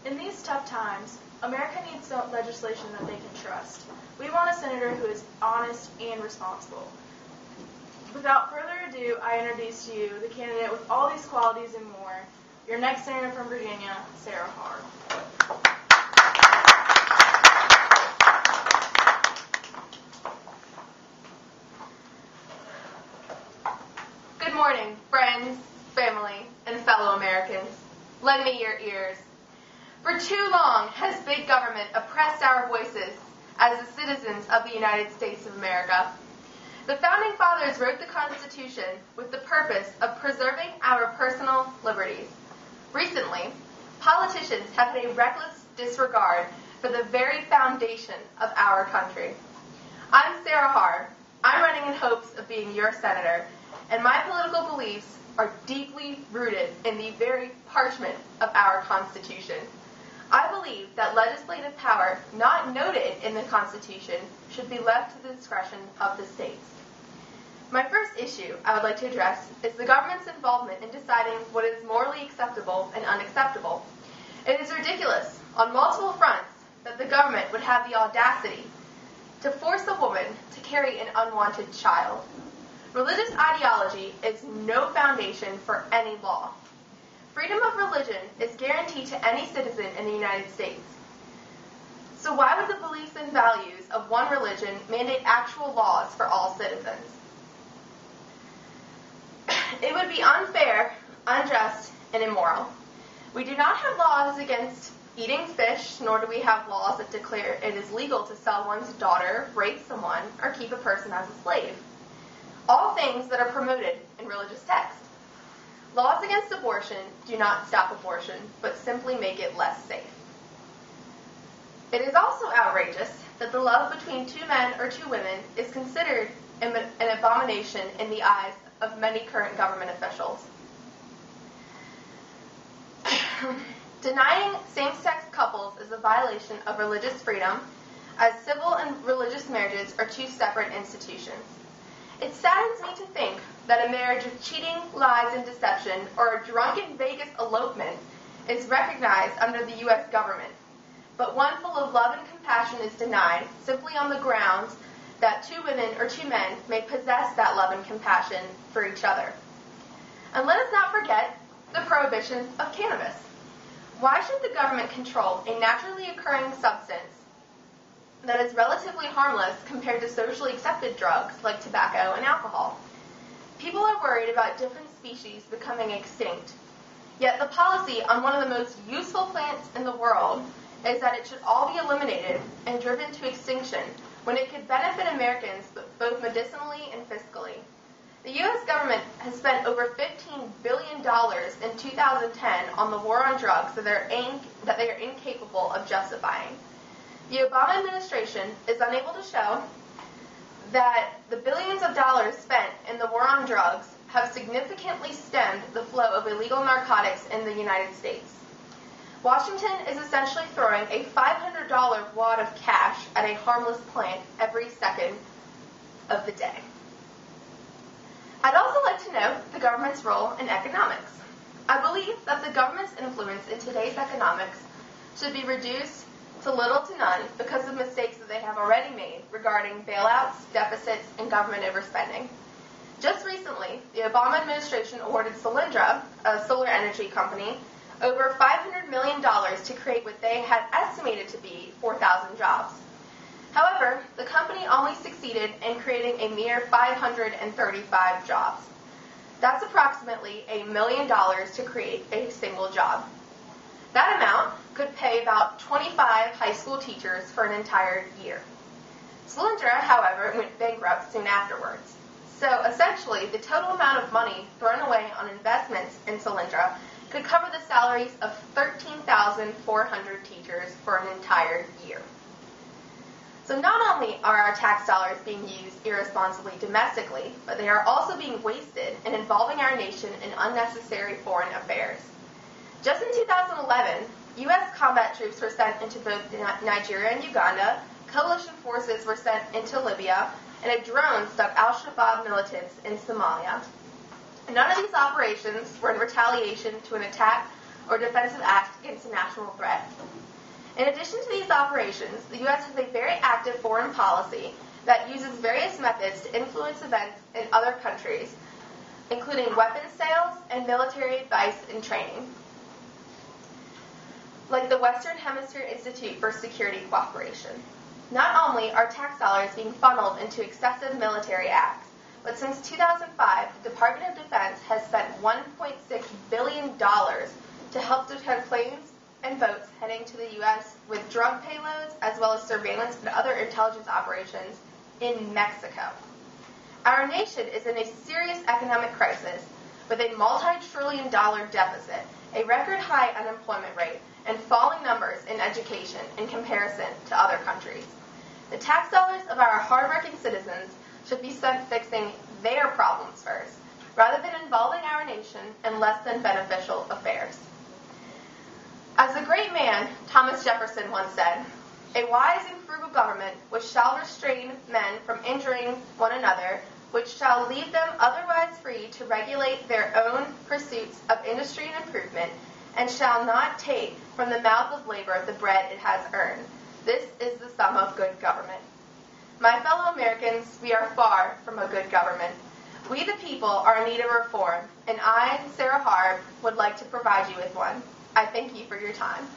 In these tough times, America needs legislation that they can trust. We want a senator who is honest and responsible. Without further ado, I introduce to you the candidate with all these qualities and more, your next senator from Virginia, Sarah Harb. Good morning, friends, family, and fellow Americans. Lend me your ears. For too long has big government oppressed our voices as the citizens of the United States of America. The Founding Fathers wrote the Constitution with the purpose of preserving our personal liberties. Recently, politicians have had a reckless disregard for the very foundation of our country. I'm Sarah Harb. I'm running in hopes of being your senator, and my political beliefs are deeply rooted in the very parchment of our Constitution. I believe that legislative power not noted in the Constitution should be left to the discretion of the states. My first issue I would like to address is the government's involvement in deciding what is morally acceptable and unacceptable. It is ridiculous on multiple fronts that the government would have the audacity to force a woman to carry an unwanted child. Religious ideology is no foundation for any law. Freedom of religion is guaranteed to any citizen in the United States. So why would the beliefs and values of one religion mandate actual laws for all citizens? It would be unfair, unjust, and immoral. We do not have laws against eating fish, nor do we have laws that declare it is legal to sell one's daughter, rape someone, or keep a person as a slave. All things that are promoted in religious text. Laws against abortion do not stop abortion, but simply make it less safe. It is also outrageous that the love between two men or two women is considered an abomination in the eyes of many current government officials. Denying same-sex couples is a violation of religious freedom, as civil and religious marriages are two separate institutions. It saddens me to think that a marriage of cheating, lies, and deception, or a drunken Vegas elopement is recognized under the U.S. government, but one full of love and compassion is denied simply on the grounds that two women or two men may possess that love and compassion for each other. And let us not forget the prohibition of cannabis. Why should the government control a naturally occurring substance that is relatively harmless compared to socially accepted drugs like tobacco and alcohol? People are worried about different species becoming extinct. Yet the policy on one of the most useful plants in the world is that it should all be eliminated and driven to extinction when it could benefit Americans both medicinally and fiscally. The U.S. government has spent over $15 billion in 2010 on the war on drugs that they are incapable of justifying. The Obama administration is unable to show that the billions of dollars spent in the war on drugs have significantly stemmed the flow of illegal narcotics in the United States. Washington is essentially throwing a $500 wad of cash at a harmless plant every second of the day. I'd also like to note the government's role in economics. I believe that the government's influence in today's economics should be reduced to little to none because of mistakes that they have already made regarding bailouts, deficits, and government overspending. Just recently, the Obama administration awarded Solyndra, a solar energy company, over $500 million to create what they had estimated to be 4,000 jobs. However, the company only succeeded in creating a mere 535 jobs. That's approximately $1 million to create a single job. That amount could pay about 25 high school teachers for an entire year. Solyndra, however, went bankrupt soon afterwards. So essentially, the total amount of money thrown away on investments in Solyndra could cover the salaries of 13,400 teachers for an entire year. So not only are our tax dollars being used irresponsibly domestically, but they are also being wasted in involving our nation in unnecessary foreign affairs. Just in 2011, U.S. combat troops were sent into both Nigeria and Uganda, coalition forces were sent into Libya, and a drone struck al-Shabaab militants in Somalia. None of these operations were in retaliation to an attack or defensive acts against a national threat. In addition to these operations, the U.S. has a very active foreign policy that uses various methods to influence events in other countries, including weapons sales and military advice and training, like the Western Hemisphere Institute for Security Cooperation. Not only are tax dollars being funneled into excessive military acts, but since 2005, the Department of Defense has spent $1.6 billion to help detect planes and boats heading to the U.S. with drug payloads, as well as surveillance and other intelligence operations in Mexico. Our nation is in a serious economic crisis with a multi-trillion-dollar deficit, a record-high unemployment rate, and falling numbers in education in comparison to other countries. The tax dollars of our hardworking citizens should be spent fixing their problems first, rather than involving our nation in less than beneficial affairs. As the great man Thomas Jefferson once said, "A wise and frugal government which shall restrain men from injuring one another, which shall leave them otherwise free to regulate their own pursuits of industry and improvement, and shall not take from the mouth of labor the bread it has earned. This is the sum of good government." My fellow Americans, we are far from a good government. We the people are in need of reform, and I, Sarah Harb, would like to provide you with one. I thank you for your time.